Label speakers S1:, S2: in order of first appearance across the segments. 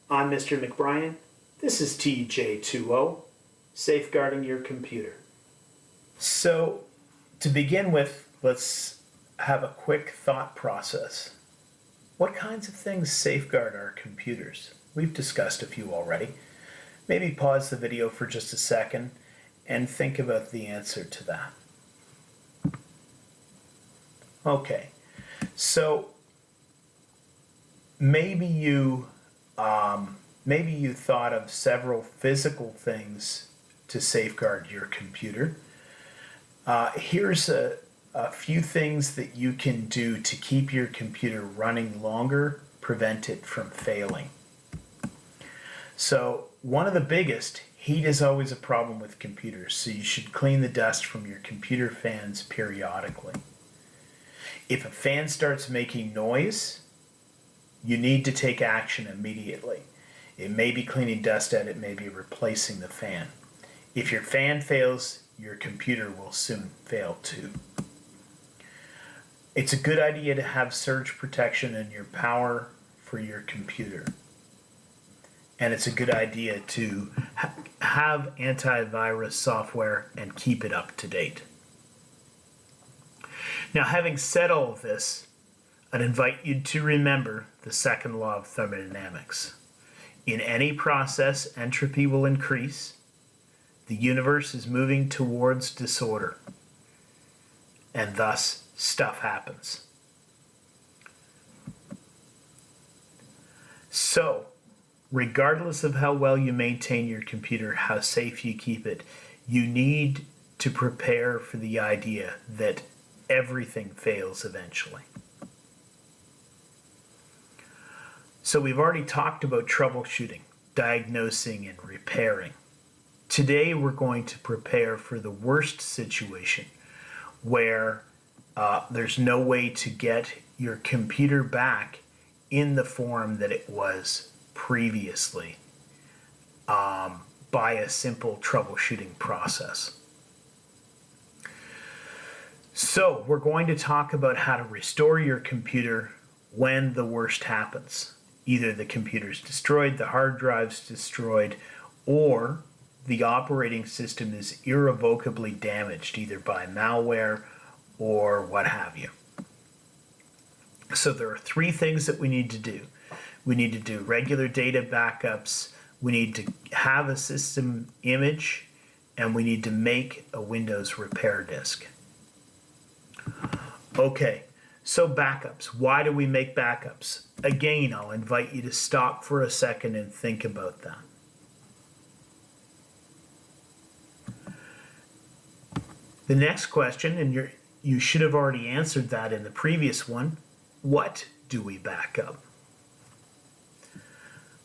S1: I'm Mr. McBrien. This is TJ20, Safeguarding Your Computer. So, to begin with, let's have a quick thought process. What kinds of things safeguard our computers? We've discussed a few already. Maybe pause the video for just a second and think about the answer to that. Okay, so maybe you thought of several physical things to safeguard your computer. Here's a few things that you can do to keep your computer running longer, prevent it from failing. So one of the biggest, heat is always a problem with computers, so you should clean the dust from your computer fans periodically. If a fan starts making noise, you need to take action immediately. It may be cleaning dust out, it may be replacing the fan. If your fan fails, your computer will soon fail too. It's a good idea to have surge protection in your power for your computer. And it's a good idea to have antivirus software and keep it up to date. Now, having said all of this, I'd invite you to remember the second law of thermodynamics. In any process, entropy will increase. The universe is moving towards disorder, and thus stuff happens. So, regardless of how well you maintain your computer, how safe you keep it, you need to prepare for the idea that everything fails eventually. So we've already talked about troubleshooting, diagnosing, and repairing. Today we're going to prepare for the worst situation where there's no way to get your computer back in the form that it was previously by a simple troubleshooting process. So we're going to talk about how to restore your computer when the worst happens. Either the computer's destroyed, the hard drive's destroyed, or the operating system is irrevocably damaged, either by malware or what have you. So there are three things that we need to do. We need to do regular data backups, we need to have a system image, and we need to make a Windows repair disk. Okay, so backups. Why do we make backups? Again, I'll invite you to stop for a second and think about that. The next question, and you should have already answered that in the previous one, what do we back up?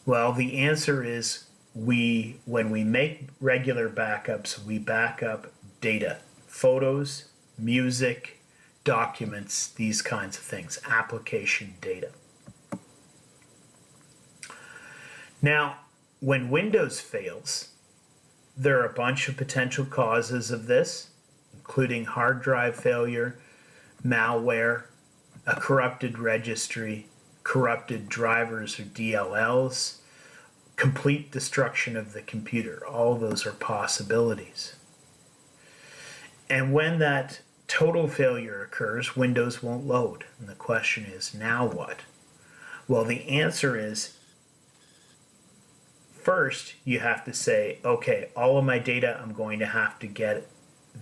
S1: Well, the answer is when we make regular backups, we back up data, photos, music, documents, these kinds of things, application data. Now, when Windows fails, there are a bunch of potential causes of this, including hard drive failure, malware, a corrupted registry, corrupted drivers or DLLs, complete destruction of the computer. All those are possibilities. And when that total failure occurs, Windows won't load. And the question is, now what? Well, the answer is, first, you have to say, okay, all of my data, I'm going to have to get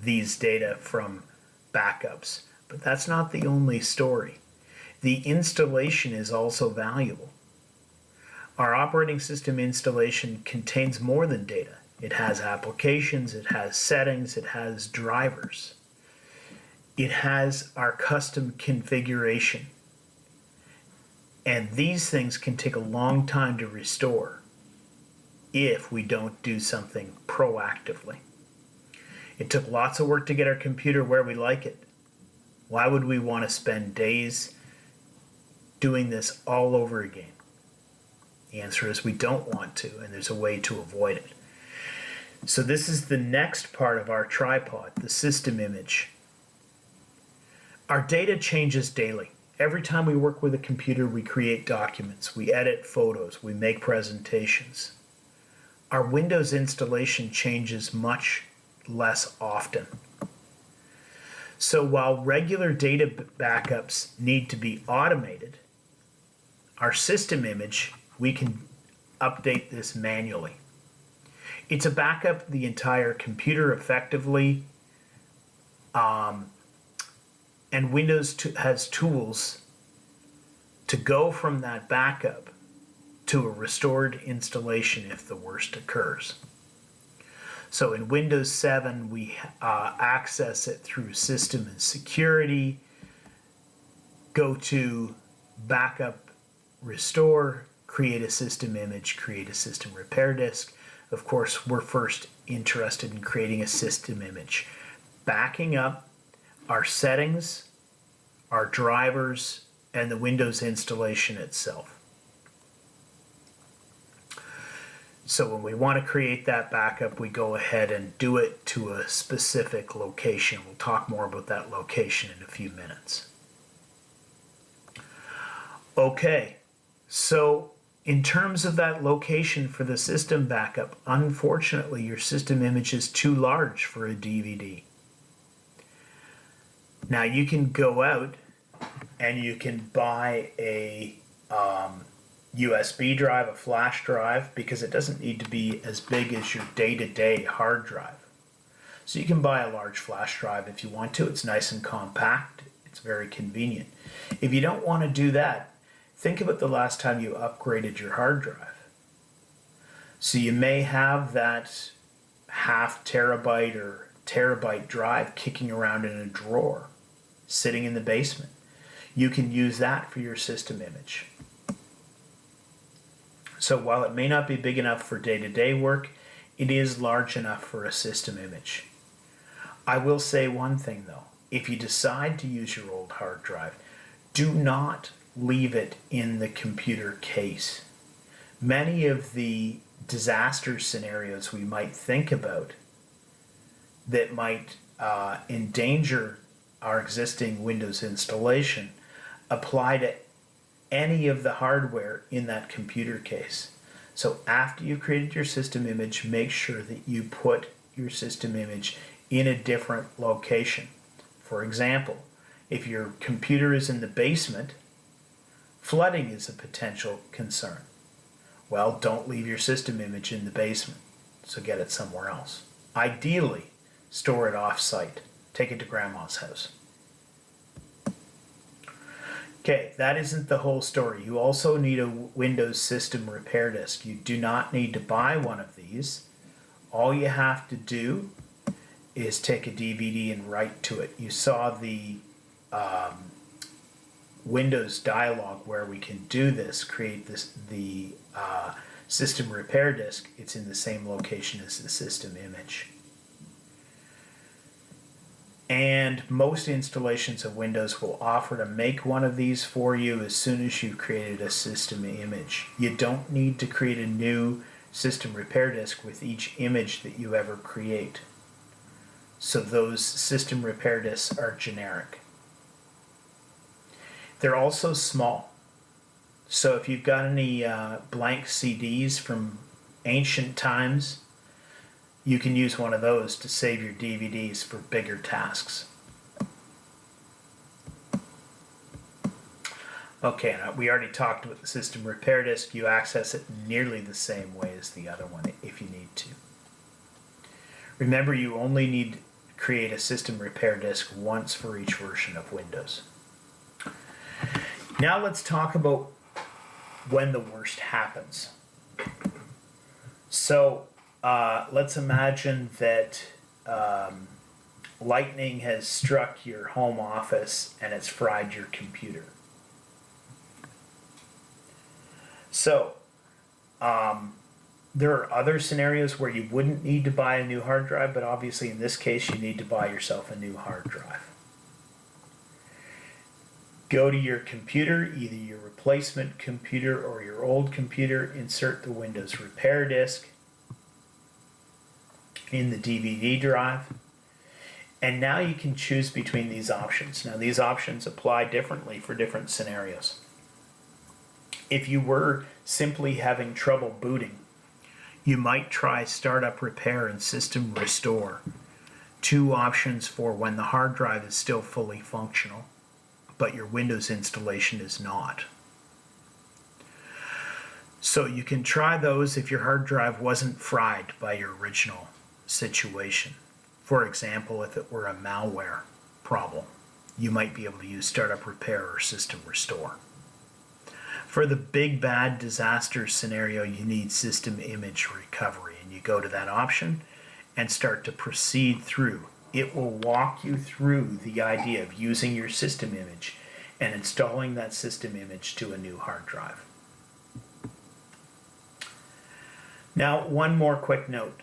S1: these data from backups. But that's not the only story. The installation is also valuable. Our operating system installation contains more than data. It has applications, it has settings, it has drivers. It has our custom configuration. And these things can take a long time to restore if we don't do something proactively. It took lots of work to get our computer where we like it. Why would we want to spend days doing this all over again? The answer is we don't want to, and there's a way to avoid it. So this is the next part of our tripod, the system image. Our data changes daily, Every time we work with a computer, we create documents, we edit photos, we make presentations. Our Windows installation changes much less often. So while regular data backups need to be automated, our system image, we can update this manually. It's a backup of the entire computer effectively, and Windows has tools to go from that backup to a restored installation if the worst occurs. So in Windows 7, we access it through System and Security, go to Backup, Restore, create a system image, create a system repair disk. Of course, we're first interested in creating a system image, backing up our settings, our drivers, and the Windows installation itself. So when we want to create that backup, we go ahead and do it to a specific location. We'll talk more about that location in a few minutes. Okay, so in terms of that location for the system backup, unfortunately, your system image is too large for a DVD. Now you can go out and you can buy a USB drive, a flash drive, because it doesn't need to be as big as your day-to-day hard drive. So you can buy a large flash drive if you want to. It's nice and compact. It's very convenient. If you don't want to do that, think about the last time you upgraded your hard drive. So you may have that half terabyte or terabyte drive kicking around in a drawer, sitting in the basement. You can use that for your system image. So while it may not be big enough for day-to-day work, it is large enough for a system image. I will say one thing though, if you decide to use your old hard drive, do not leave it in the computer case. Many of the disaster scenarios we might think about that might endanger our existing Windows installation apply to any of the hardware in that computer case. So after you've created your system image, make sure that you put your system image in a different location. For example, if your computer is in the basement, flooding is a potential concern. Well, don't leave your system image in the basement, so get it somewhere else. Ideally, store it off-site. Take it to grandma's house. Okay, that isn't the whole story. You also need a Windows System Repair Disk. You do not need to buy one of these. All you have to do is take a DVD and write to it. You saw the Windows dialog where we can do this, create the system repair disk. It's in the same location as the system image. And most installations of Windows will offer to make one of these for you as soon as you've created a system image. You don't need to create a new system repair disk with each image that you ever create. So those system repair disks are generic. They're also small. So if you've got any blank CDs from ancient times, you can use one of those to save your DVDs for bigger tasks. Okay, now we already talked about the system repair disk. You access it nearly the same way as the other one if you need to. Remember, you only need to create a system repair disk once for each version of Windows. Now let's talk about when the worst happens. So let's imagine that lightning has struck your home office and it's fried your computer. So there are other scenarios where you wouldn't need to buy a new hard drive, but obviously in this case you need to buy yourself a new hard drive. Go to your computer, either your replacement computer or your old computer, insert the Windows repair disk in the DVD drive. And now you can choose between these options. Now, these options apply differently for different scenarios. If you were simply having trouble booting, you might try Startup Repair and System Restore, two options for when the hard drive is still fully functional, but your Windows installation is not. So you can try those if your hard drive wasn't fried by your original situation. For example, if it were a malware problem, you might be able to use Startup Repair or System Restore. For the big bad disaster scenario, you need System Image Recovery, and you go to that option and start to proceed through. It will walk you through the idea of using your system image and installing that system image to a new hard drive. Now, one more quick note.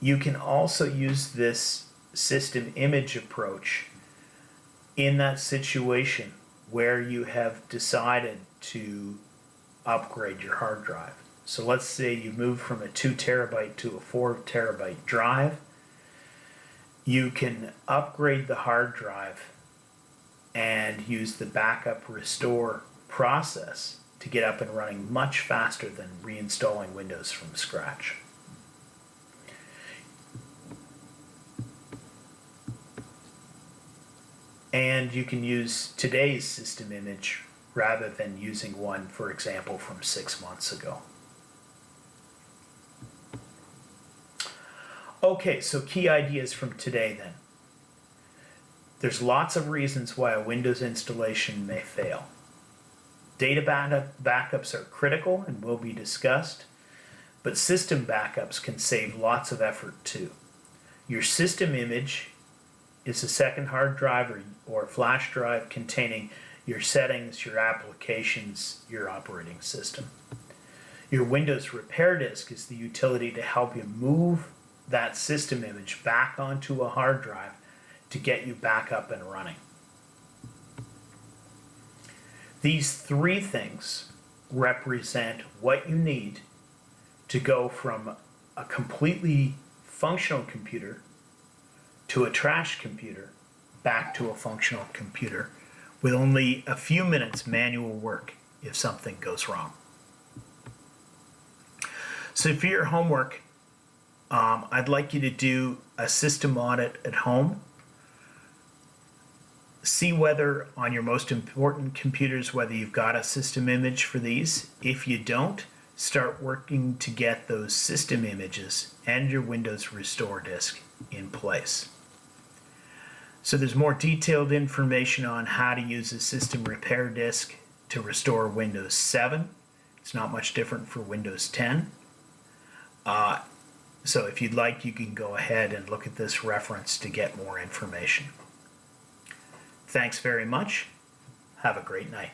S1: You can also use this system image approach in that situation where you have decided to upgrade your hard drive. So let's say you move from a 2 terabyte to a 4 terabyte drive. You can upgrade the hard drive and use the backup restore process to get up and running much faster than reinstalling Windows from scratch. And you can use today's system image rather than using one, for example, from 6 months ago. Okay, so key ideas from today then. There's lots of reasons why a Windows installation may fail. Data backups are critical and will be discussed, but system backups can save lots of effort too. Your system image is a second hard drive or flash drive containing your settings, your applications, your operating system. Your Windows Repair Disk is the utility to help you move that system image back onto a hard drive to get you back up and running. These three things represent what you need to go from a completely functional computer to a trash computer back to a functional computer with only a few minutes manual work if something goes wrong. So for your homework, I'd like you to do a system audit at home. See whether on your most important computers, whether you've got a system image for these. If you don't, start working to get those system images and your Windows Restore Disk in place. So there's more detailed information on how to use a system repair disk to restore Windows 7. It's not much different for Windows 10. So if you'd like, you can go ahead and look at this reference to get more information. Thanks very much. Have a great night.